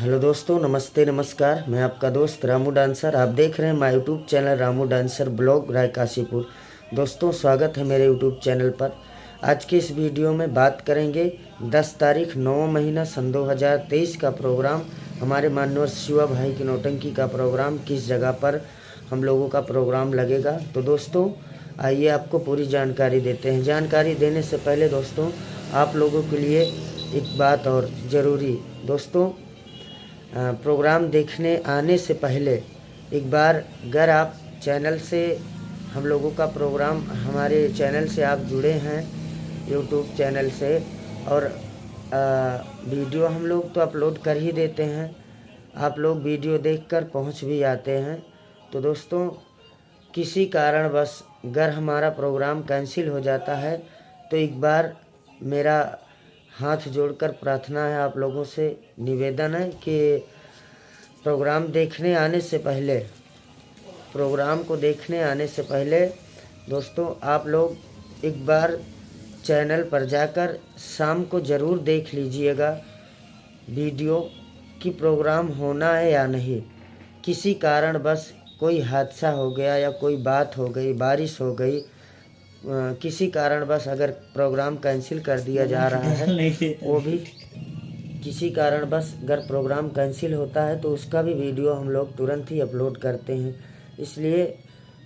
Hello दोस्तों, नमस्ते नमस्कार। मैं आपका दोस्त रामू डांसर। आप देख रहे हैं my YouTube channel Ramu dancer blog Rai Kashipur. दोस्तों, स्वागत है मेरे यूट्यूब चैनल पर। आज की इस वीडियो में बात करेंगे 10 तारीख 9 महीना सन 2023 का प्रोग्राम, हमारे माननीय शिवा भाई की नौटंकी का प्रोग्राम, किस जगह पर हम लोगों का प्रोग्राम लगेगा। तो दोस्तों, आइए आपको पूरी जानकारी देते हैं। जानकारी देने से पहले दोस्तों, आप लोगों के लिए एक बात और ज़रूरी। दोस्तों, प्रोग्राम देखने आने से पहले एक बार अगर आप चैनल से हम लोगों का प्रोग्राम, हमारे चैनल से आप जुड़े हैं यूट्यूब चैनल से, और वीडियो हम लोग तो अपलोड कर ही देते हैं, आप लोग वीडियो देखकर पहुंच भी आते हैं। तो दोस्तों, किसी कारणवश अगर हमारा प्रोग्राम कैंसिल हो जाता है तो एक बार मेरा हाथ जोड़कर प्रार्थना है, आप लोगों से निवेदन है कि प्रोग्राम को देखने आने से पहले दोस्तों, आप लोग एक बार चैनल पर जाकर शाम को ज़रूर देख लीजिएगा वीडियो कि प्रोग्राम होना है या नहीं। किसी कारणवश कोई हादसा हो गया या कोई बात हो गई, बारिश हो गई, किसी कारणवश अगर प्रोग्राम कैंसिल कर दिया जा रहा है, वो भी किसी कारणवश अगर प्रोग्राम कैंसिल होता है तो उसका भी वीडियो हम लोग तुरंत ही अपलोड करते हैं। इसलिए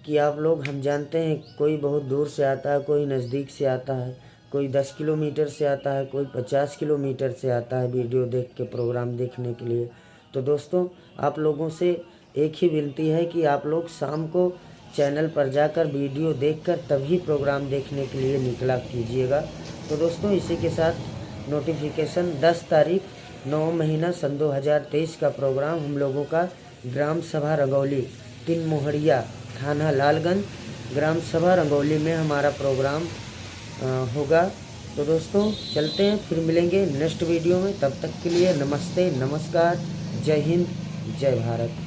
कि आप लोग, हम जानते हैं कोई बहुत दूर से आता है, कोई नज़दीक से आता है, कोई 10 किलोमीटर से आता है, कोई 50 किलोमीटर से आता है वीडियो देख के प्रोग्राम देखने के लिए। तो दोस्तों, आप लोगों से एक ही विनती है कि आप लोग शाम को चैनल पर जाकर वीडियो देखकर तभी प्रोग्राम देखने के लिए निकला कीजिएगा। तो दोस्तों, इसी के साथ नोटिफिकेशन 10 तारीख 9 महीना सन 2023 का प्रोग्राम हम लोगों का ग्राम सभा रंगौली, 3 मोहड़िया, थाना लालगंज, ग्राम सभा रंगौली में हमारा प्रोग्राम होगा। तो दोस्तों, चलते हैं, फिर मिलेंगे नेक्स्ट वीडियो में। तब तक के लिए नमस्ते नमस्कार, जय हिंद, जय भारत।